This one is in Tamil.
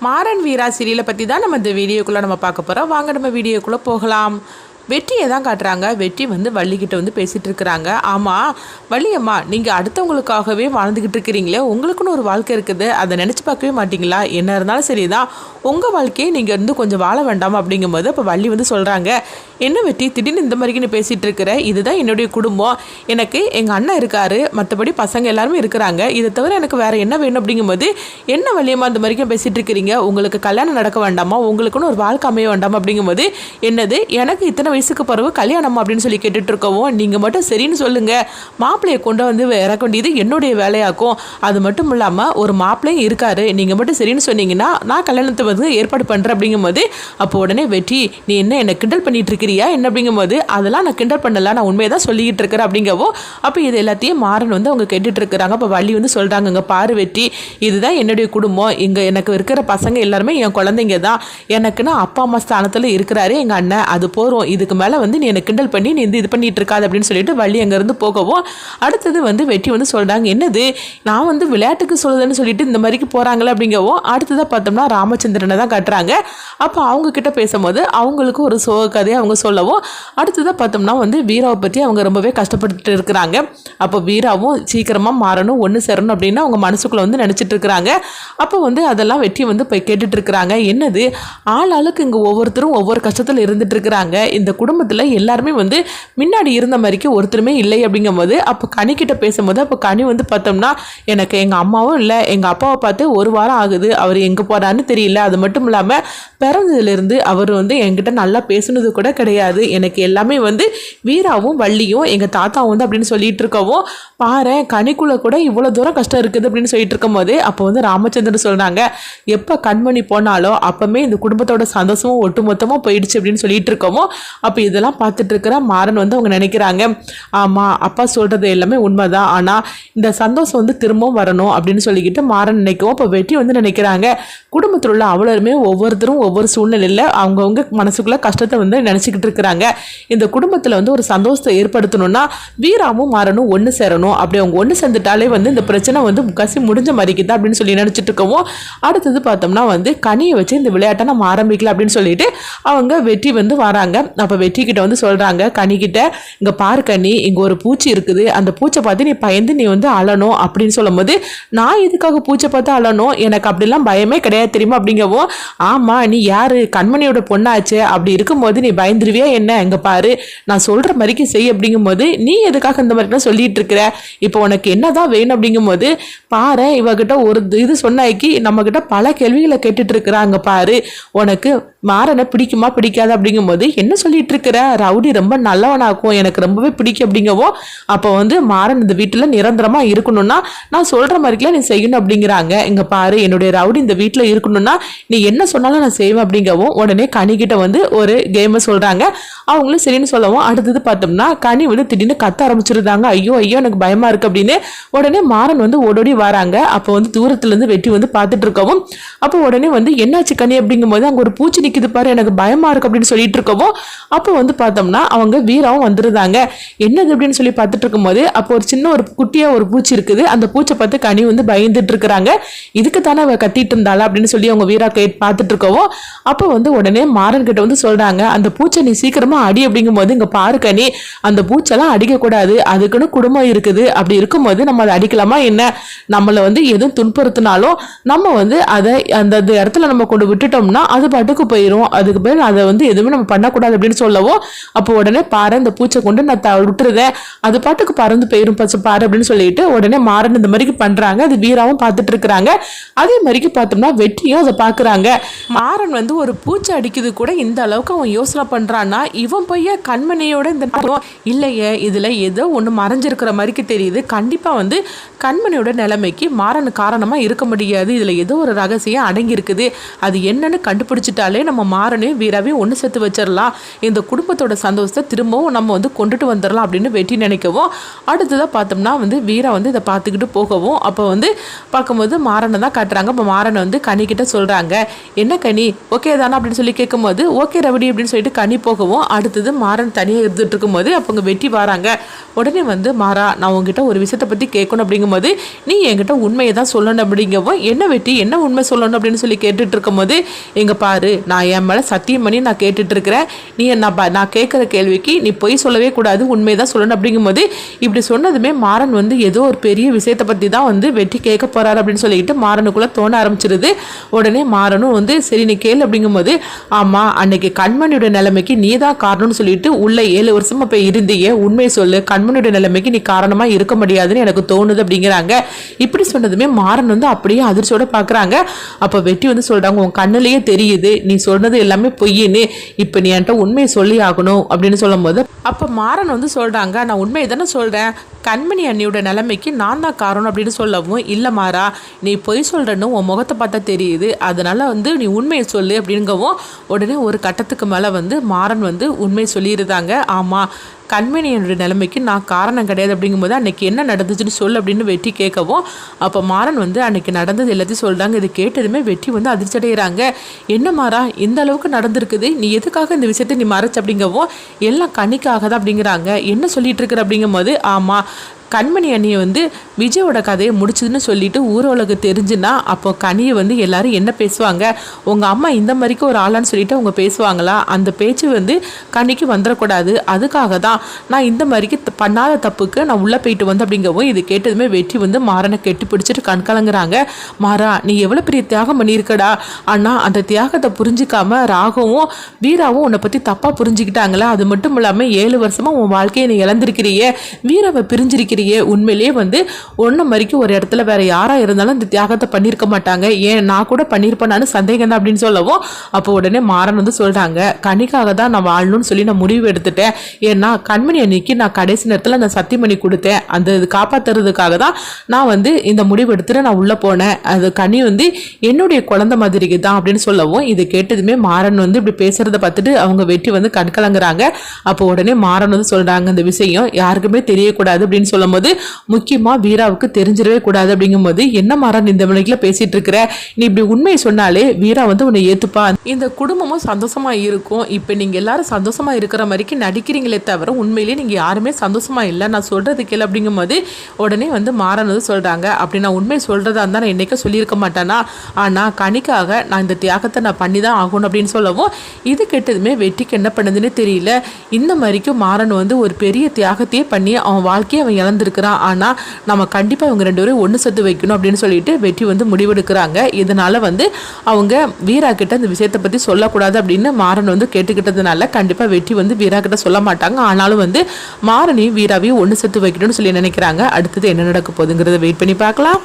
மாறன் வீரா சீரியலை பற்றி தான் நம்ம இந்த வீடியோக்குள்ளே நம்ம பார்க்க போகிறோம். வாங்க நம்ம வீடியோக்குள்ளே போகலாம். வெற்றியை தான் காட்டுறாங்க. வெற்றி வந்து வள்ளிக்கிட்ட வந்து பேசிகிட்டு இருக்கிறாங்க. ஆமாம் வள்ளியம்மா, நீங்கள் அடுத்தவங்களுக்காகவே வாழ்ந்துக்கிட்டு இருக்கிறீங்களே, உங்களுக்குன்னு ஒரு வாழ்க்கை இருக்குது, அதை நினச்சி பார்க்கவே மாட்டிங்களா? என்ன இருந்தாலும் சரி தான், உங்கள் வாழ்க்கையை நீங்கள் இருந்து கொஞ்சம் வாழ வேண்டாம் அப்படிங்கும்போது அப்போ வள்ளி வந்து சொல்கிறாங்க, என்ன வெற்றி திடீர்னு இந்த மாதிரிக்கு நீ பேசிகிட்டு இருக்கிற? இதுதான் என்னுடைய குடும்பம், எனக்கு எங்கள் அண்ணன் இருக்கார், மற்றபடி பசங்க எல்லாருமே இருக்கிறாங்க, இதை தவிர எனக்கு வேறு என்ன வேணும் அப்படிங்கும்போது, என்ன வள்ளியம்மா இந்த மாதிரிக்கும் பேசிகிட்டு இருக்கிறீங்க? உங்களுக்கு கல்யாணம் நடக்க வேண்டாமா? உங்களுக்குன்னு ஒரு வாழ்க்கை அமைய வேண்டாமா? அப்படிங்கும்போது, என்னது எனக்கு இத்தனை வயசுக்கு பிறகு கல்யாணம் அப்படின்னு சொல்லி கேட்டுட்டு இருக்கவும், நீங்கள் மட்டும் சரின்னு சொல்லுங்கள், மாப்பிள்ளையை கொண்டு வந்து இறக்க வேண்டியது என்னுடைய வேலையாக்கும், அது மட்டும் இல்லாமல் ஒரு மாப்பிள்ளையும் இருக்காரு, நீங்கள் மட்டும் சரின்னு சொன்னீங்கன்னா நான் கல்யாணத்தை வந்து ஏற்பாடு பண்ணுறேன் அப்படிங்கும்போது, அப்போ உடனே வெற்றி, நீ என்ன கிண்டல் பண்ணிட்டு இருக்கிறியா என்ன அப்படிங்கும்போது, அதெல்லாம் நான் கிண்டல் பண்ணல, நான் உண்மையை தான் சொல்லிக்கிட்டு இருக்கிறேன் அப்படிங்கவோ, அப்போ இது எல்லாத்தையும் மாறன் வந்து அவங்க கேட்டுட்டு இருக்கிறாங்க. அப்போ வள்ளி வந்து சொல்கிறாங்க, இங்கே பாரு வெற்றி, இதுதான் என்னுடைய குடும்பம், இங்கே எனக்கு இருக்கிற பசங்க எல்லாருமே என் குழந்தைங்க தான், எனக்குன்னா அப்பா அம்மா ஸ்தானத்தில் இருக்கிறாரு எங்கள் அண்ணன், அது போகிறோம், இதுக்கு மேலே வந்து நீ என்னை கிண்டல் பண்ணி நீ இது பண்ணிட்டு இருக்காது அப்படின்னு சொல்லிட்டு வள்ளி அங்கேருந்து போகவும், அடுத்தது வந்து வெற்றி வந்து சொல்கிறாங்க, என்னது நான் வந்து விளையாட்டுக்கு சொல்லுதுன்னு சொல்லிட்டு இந்த மாதிரிக்கு போகிறாங்களே அப்படிங்கவும், அடுத்ததாக பார்த்தோம்னா ராமச்சந்திரனை தான் கட்டுறாங்க. அப்போ அவங்க கிட்ட பேசும்போது அவங்களுக்கு ஒரு சோக கதையை அவங்க சொல்லவும், அடுத்ததாக பார்த்தோம்னா வந்து வீராவை பற்றி அவங்க ரொம்பவே கஷ்டப்பட்டு இருக்கிறாங்க. அப்போ வீராவும் சீக்கிரமாக மாறணும், ஒன்று சேரணும் அப்படின்னு அவங்க மனசுக்குள்ளே வந்து நினச்சிட்டு இருக்கிறாங்க. அப்போ வந்து அதெல்லாம் வெற்றி வந்து போய் கேட்டுட்டு இருக்கிறாங்க, என்னது ஆளுக்கு இங்கே ஒவ்வொருத்தரும் ஒவ்வொரு கஷ்டத்தில் இருந்துட்டு இருக்கிறாங்க, இந்த குடும்பத்தில் எல்லாருமே வந்து முன்னாடி இருந்த மாதிரிக்கு ஒருத்தருமே இல்லை அப்படிங்கும்போது, அப்போ கனிக்கிட்ட பேசும்போது அப்போ கனி வந்து பார்த்தோம்னா, எனக்கு எங்கள் அம்மாவும் இல்லை, எங்கள் அப்பாவை பார்த்து ஒரு வாரம் ஆகுது, அவர் எங்கே போகிறான்னு தெரியல, அது மட்டும் இல்லாமல் பிறந்ததுலேருந்து அவர் வந்து என்கிட்ட நல்லா பேசுனது கூட கிடையாது, எனக்கு எல்லாமே வந்து வீராவும் வள்ளியும் எங்கள் தாத்தாவும் வந்து அப்படின்னு சொல்லிட்டு இருக்கவும், பாரு கனிக்குள்ளே கூட இவ்வளோ தூரம் கஷ்டம் இருக்குது அப்படின்னு சொல்லிட்டு இருக்கும் போது, அப்போ வந்து ராமச்சந்திரன் சொல்கிறாங்க, எப்போ கண்மணி போனாலோ அப்போமே இந்த குடும்பத்தோட சந்தோஷமும் ஒட்டு மொத்தமாக போயிடுச்சு அப்படின்னு சொல்லிட்டு இருக்கவும், அப்போ இதெல்லாம் பார்த்துட்டு இருக்கிற மாறன் வந்து அவங்க நினைக்கிறாங்க, ஆமாம் அப்பா சொல்கிறது எல்லாமே உண்மைதான், ஆனால் இந்த சந்தோஷம் வந்து திரும்பவும் வரணும் அப்படின்னு சொல்லிக்கிட்டு மாறன் நினைக்கவும், இப்போ வெற்றி வந்து நினைக்கிறாங்க, குடும்பத்தில் உள்ள அவ்வளோருமே ஒவ்வொருத்தரும் ஒவ்வொரு சூழ்நிலையில் அவங்கவுங்க மனசுக்குள்ளே கஷ்டத்தை வந்து நினச்சிக்கிட்டு இருக்கிறாங்க, இந்த குடும்பத்தில் வந்து ஒரு சந்தோஷத்தை ஏற்படுத்தணும்னா வீராவும் மாறனும் ஒன்று சேரணும், அப்படி அவங்க ஒன்று சேர்ந்துட்டாலே வந்து இந்த பிரச்சனை வந்து முக்காசி முடிஞ்ச மாதிரிக்குதான் அப்படின்னு சொல்லி நினச்சிட்டு இருக்கவும், அடுத்தது பார்த்தோம்னா வந்து கனியை வச்சு இந்த விளையாட்டை நம்ம ஆரம்பிக்கலாம் அப்படின்னு சொல்லிட்டு அவங்க வெற்றி வந்து வராங்க. அப்போ வெற்றி கிட்ட வந்து சொல்கிறாங்க, கனிக்கிட்ட, இங்கே பாரு கனி, இங்கே ஒரு பூச்சி இருக்குது, அந்த பூச்சை பார்த்து நீ பயந்து நீ வந்து அழணும் அப்படின்னு சொல்லும்போது, நான் எதுக்காக பூச்சை பார்த்து அழணும், எனக்கு அப்படிலாம் பயமே கிடையாது தெரியுமா அப்படிங்கவும், ஆமாம் நீ யாரு, கண்மணியோட பொண்ணாச்சு, அப்படி இருக்கும்போது நீ பயந்துருவியா என்ன, இங்கே பாரு நான் சொல்கிற மாதிரிக்கு செய் அப்படிங்கும்போது, நீ எதுக்காக இந்த மாதிரிலாம் சொல்லிட்டு இருக்கிற, இப்போ உனக்கு என்னதான் வேணும் அப்படிங்கும்போது, பாரு இவகிட்ட ஒரு இது சொன்னாக்கி நம்மக்கிட்ட பல கேள்விகளை கேட்டுட்டு இருக்கிறாங்க, பாரு உனக்கு மாறனை பிடிக்குமா பிடிக்காது அப்படிங்கும்போது, என்ன சொல்லிட்டு இருக்கிற, ரவுடி ரொம்ப நல்லவனாக்கும், எனக்கு ரொம்பவே பிடிக்கும் அப்படிங்கவோ, அப்போ வந்து மாறன் இந்த வீட்டில் நிரந்தரமாக இருக்கணும்னா நான் சொல்கிற மாதிரிக்கெல்லாம் நீ செய்யணும் அப்படிங்கிறாங்க, இங்கே பாரு என்னுடைய ரவுடி இந்த வீட்டில் இருக்கணும்னா நீ என்ன சொன்னாலும் நான் செய்வேன் அப்படிங்கவும், உடனே கனிக்கிட்ட வந்து ஒரு கேமை சொல்கிறாங்க, அவங்களும் சரின்னு சொல்லவும், அடுத்தது பார்த்தோம்னா கனி வந்து திடீர்னு கத்த ஆரம்பிச்சிருந்தாங்க, ஐயோ ஐயோ எனக்கு பயமாக இருக்குது அப்படின்னு, உடனே மாறன் வந்து ஓடோடி வராங்க. அப்போ வந்து தூரத்துலேருந்து வெட்டி வந்து பார்த்துட்டு இருக்கவும், அப்போ உடனே வந்து என்னாச்சு கனி அப்படிங்கும்போது, அங்கே ஒரு பூச்சி நிற்கிது பாரு, எனக்கு பயமாக இருக்கு அப்படின்னு சொல்லிட்டு இருக்கவும், அப்போ வந்து பார்த்தோம்னா அவங்க வீராவும் வந்துருந்தாங்க, என்னது அப்படின்னு சொல்லி பார்த்துட்டு இருக்கும்போது, அப்போ ஒரு சின்ன ஒரு குட்டியாக ஒரு பூச்சி இருக்குது, அந்த பூச்சை பார்த்து கனி வந்து பயந்துட்டு இருக்கிறாங்க, இதுக்கு தானே அவ கத்திட்டு இருந்தாளா அப்படின்னு சொல்லி அவங்க வீரா பார்த்துட்டு இருக்கவும், அப்போ வந்து உடனே மாறன் கிட்ட வந்து சொல்கிறாங்க, அந்த பூச்சை நீ சீக்கிரமாக அடி அப்படிங்கும்போது, இங்கே பாரு கனி அந்த பூச்செல்லாம் அடிக்கக்கூடாது, அதுக்குன்னு குடும்பம் இருக்குது, அப்படி இருக்கும்போது நம்ம அதை அடிக்கலாமா என்ன, நம்மளை வந்து எதுவும் துன்புறுத்தினாலும் நம்ம வந்து அதை அந்த இடத்துல நம்ம கொண்டு விட்டுட்டோம்னா அது பாட்டுக்கு போயிடும், அதுக்கு பேர் அதை வந்து எதுவுமே நம்ம பண்ணக்கூடாது அப்படின்னு சொல்லவும், அப்போ உடனே பாரு இந்த பூச்சை கொண்டு நான் விட்டுருதேன், அது பாட்டுக்கு பறந்து போயிடும் பாரு அப்படின்னு சொல்லிட்டு உடனே மாறன் இந்த மாதிரிக்கு பண்றாங்க. அது வீராவும் பார்த்துட்டு இருக்கிறாங்க. அதே மாதிரிக்கு பார்த்தோம்னா வெற்றியும் அதை பார்க்குறாங்க. மாறன் வந்து ஒரு பூச்சி அடிக்குது கூட இந்த அளவுக்கு அவன் யோசனை பண்றான்னா, இவன் பைய கண்மணியோட இந்த இல்லையே இதுல ஏதோ ஒன்று மறைஞ்சிருக்கிற மாதிரிக்கு தெரியுது, கண்டிப்பா வந்து கண்மணியோட நிலைமைக்கு மாறன் காரணமா இருக்க முடியாது, இதுல ஏதோ ஒரு ரகசியம் அடங்கி இருக்குது, அது என்னன்னு கண்டுபிடிச்சிட்டாலே நம்ம மாறனையும் வீராவையும் ஒன்று சேர்த்து வச்சிடலாம், இந்த குடும்பத்தோட சந்தோஷத்தை திரும்பவும் நம்ம வந்து கொண்டுட்டு வந்துடலாம் அப்படின்னு வெற்றி நினைக்கவும், அடுத்ததாக பார்த்தோம்னா வந்து வீரா வந்து இதை பார்த்துக்கிட்டு போகவும், அப்போ வந்து பார்க்கும்போது மாறனை தான் காட்டுறாங்க. இப்போ மாறனை வந்து கனிக்கிட்ட சொல்கிறாங்க, என்ன கனி ஓகே தானே அப்படின்னு சொல்லி கேட்கும்போது, ஓகே ரவடி அப்படின்னு சொல்லிட்டு கனி போகவும், அடுத்தது மாறன் தனியாக இருந்துட்டு இருக்கும்போது அப்போ அங்கே வெட்டி வராங்க. உடனே வந்து மாறா, நான் உங்ககிட்ட ஒரு விஷயத்தை பற்றி கேட்கணும் அப்படிங்கும்போது, நீ என்கிட்ட உண்மையை தான் சொல்லணும் அப்படிங்கவும், என்ன வெட்டி என்ன உண்மை சொல்லணும் அப்படின்னு சொல்லி கேட்டுட்டு இருக்கும்போது, எங்க பாரு நான் என் மேலே சத்தியம் பண்ணி நான் கேட்டுட்டு இருக்கிறேன், நீ நான் கேட்குற கேள்விக்கு நீ பொய் சொல்லவே கூடாது, உண்மையை தான் சொல்லணும் அப்படிங்கும்போது, இப்படி சொன்னதுமே மாறன் வந்து ஏதோ ஒரு பெரிய விஷயத்தை பற்றி தான் வந்து வெட்டி கேட்க போறாரு அப்படின்னு சொல்லிட்டு மாறனுக்குள்ளே தோண ஆரம்பிச்சிருது. உடனே மாறனும் வந்து சரி நீ கேளு அப்படிங்கும்போது, ஆமாம் அன்னைக்கு கண்மணியோட நிலைமைக்கு நீ தான் காரணம்னு சொல்லிட்டு உள்ள 7 வருஷமா போய் இருந்தியே, உண்மையை சொல்லு, கண்மணியோட நிலைமைக்கு நீ காரணமாக இருக்க முடியாதுன்னு எனக்கு தோணுது அப்படிங்கிறாங்க. இப்படி சொன்னதுமே மாறன் வந்து அப்படியே அதிர்ச்சியோட பார்க்குறாங்க. அப்போ வெட்டி வந்து சொல்கிறாங்க, உன் கண்ணிலேயே தெரியுது நீ சொன்னது எல்லாமே பொய்யின்னு, இப்போ நீ என்கிட்ட உண்மையை சொல்லி ஆகணும் அப்படின்னு சொல்லும் போது, அப்போ மாறன் வந்து சொல்கிறாங்க, நான் உண்மையை தானே சொல்கிறேன், கண்மணி அண்ணியோட நிலைமைக்கு நான் தான் காரணம் அப்படின்னு சொல்லவும், இல்லை மாறா நீ பொய் சொல்கிறன்னு உன் முகத்தை பார்த்தா தெரியுது, அதனால் வந்து நீ உண்மையை சொல்லு அப்படிங்கவும், உடனே ஒரு கட்டத்துக்கு மேலே வந்து மாறன் வந்து உண்மையை சொல்லிடுறாங்க. ஆமாம் கண்மணியோட நிலைமைக்கு நான் காரணம் கிடையாது அப்படிங்கும்போது, அன்னைக்கு என்ன நடந்துச்சுன்னு சொல்லு அப்படின்னு வெட்டி கேட்கவும், அப்போ மாறன் வந்து அன்னைக்கு நடந்தது எல்லாத்தையும் சொல்கிறாங்க. இது கேட்டதுமே வெட்டி வந்து அதிர்ச்சி அடைகிறாங்க. என்ன மாறா இந்த அளவுக்கு நடந்திருக்குது, நீ எதுக்காக இந்த விஷயத்தை நீ மறைச்ச அப்படிங்கவும், எல்லாம் கண்ணிக்காக தான் அப்படிங்கிறாங்க. என்ன சொல்லிட்டு இருக்கிற அப்படிங்கும்போது, ஆமாம் கண்மணி அண்ணியை வந்து விஜயோட கதையை முடிச்சதுன்னு சொல்லிட்டு ஊரோலகு தெரிஞ்சுன்னா அப்போ கனியை வந்து எல்லாரும் என்ன பேசுவாங்க, உங்கள் அம்மா இந்த மாதிரிக்கு ஒரு ஆளான்னு சொல்லிட்டு அவங்க பேசுவாங்களா, அந்த பேச்சு வந்து கனிக்கு வந்துடக்கூடாது, அதுக்காக தான் நான் இந்த மாதிரிக்கு பண்ணாத தப்புக்கு நான் உள்ளே போயிட்டு வந்து அப்படிங்கவும், இது கேட்டதுமே வெற்றி வந்து மாறனை கெட்டி பிடிச்சிட்டு கண்கலங்குறாங்க. மாறா நீ எவ்வளோ பெரிய தியாகம் பண்ணியிருக்கடா, ஆனால் அந்த தியாகத்தை புரிஞ்சிக்காம ராகவும் வீராவும் உன்னை பற்றி தப்பாக புரிஞ்சுக்கிட்டாங்களே, அது மட்டும் இல்லாமல் 7 வருஷமாக உன் வாழ்க்கையை நீ இழந்திருக்கிறியே, வீராவை பிரிஞ்சிருக்கிற உண்மையிலேயே வந்து ஒன்ன மாதிரிக்கு ஒரு இடத்துல வேற யாரா இருந்தாலும் இந்த தியாகத்தை பண்ணியிருக்க மாட்டாங்க, ஏன் நான் கூட பண்ணியிருப்பேன்னு சந்தேகம் தான் அப்படின்னு சொல்லவும், அப்போ உடனே மாறன் வந்து சொல்றாங்க, கனிக்காக தான் நான் வாழணும்னு சொல்லி நான் முடிவு எடுத்துட்டேன், ஏன்னா கண்மணி அன்னைக்கு நான் கடைசி நேரத்தில் நான் சத்தியம் பண்ணி கொடுத்தேன், அந்த இது காப்பாத்துறதுக்காக தான் நான் வந்து இந்த முடிவு எடுத்துட்டு நான் உள்ள போனேன், அது கனி வந்து என்னுடைய குழந்தை மாதிரிக்கு தான் அப்படின்னு சொல்லவும், இது கேட்டதுமே மாறன் வந்து இப்படி பேசுறத பார்த்துட்டு அவங்க வெட்டி வந்து கண்கலங்குறாங்க. அப்போ உடனே மாறன் வந்து சொல்றாங்க, இந்த விஷயம் யாருக்குமே தெரியக்கூடாது அப்படின்னு சொல்ல போது, முக்கியமா வீராவுக்கு தெரிஞ்சிடவே கூடாது அப்படிங்கும்போது, என்ன மாறன் இந்த விலைக்குல பேசிட்டு இருக்கிற, நீ இப்படி உண்மையை சொன்னாலே வீரா வந்து உன்னை ஏத்துப்பா, இந்த குடும்பமும் சந்தோஷமா இருக்கும், இப்ப நீங்க எல்லாரும் சந்தோஷமா இருக்கிற மாதிரிக்கு நடிக்கிறீங்களே தவிர உண்மையிலேயே நீங்க யாருமே சந்தோஷமா இல்லை, நான் சொல்றது கேளு அப்படிங்கும்போது, உடனே வந்து மாறன் வந்து சொல்றாங்க, அப்படி நான் உண்மையை சொல்றதா இருந்தா நான் என்னைக்கும் சொல்லியிருக்க மாட்டேனா, ஆனா கனிக்காக நான் இந்த தியாகத்தை நான் பண்ணி தான் ஆகணும் அப்படின்னு சொல்லவும், இது கெட்டதுமே வெட்டிக்கு என்ன பண்ணதுன்னு தெரியல. இந்த மாதிரிக்கும் மாறன் வந்து ஒரு பெரிய தியாகத்தையே பண்ணி அவன் வாழ்க்கையை அவன் இழந்திருக்கிறான், ஆனால் நம்ம கண்டிப்பாக இவங்க 2 பேரும் ஒன்று சேர்த்து வைக்கணும் அப்படின்னு சொல்லிட்டு வெற்றி வந்து முடிவெடுக்கிறாங்க. இதனால வந்து அவங்க வீரா கிட்ட இந்த விஷயத்தை பற்றி சொல்லக்கூடாது அப்படின்னு மாறன் வந்து கேட்டுக்கிட்டதுனால கண்டிப்பாக வெற்றி வந்து வீரா கிட்ட சொல்ல மாட்டாங்க. ஆனாலும் வந்து மாறனையும் வீராவையும் ஒன்று சேர்த்து வைக்கணும்னு சொல்லி நினைக்கிறாங்க. அடுத்தது என்ன நடக்க போகுதுங்கிறத வெயிட் பண்ணி பார்க்கலாம்.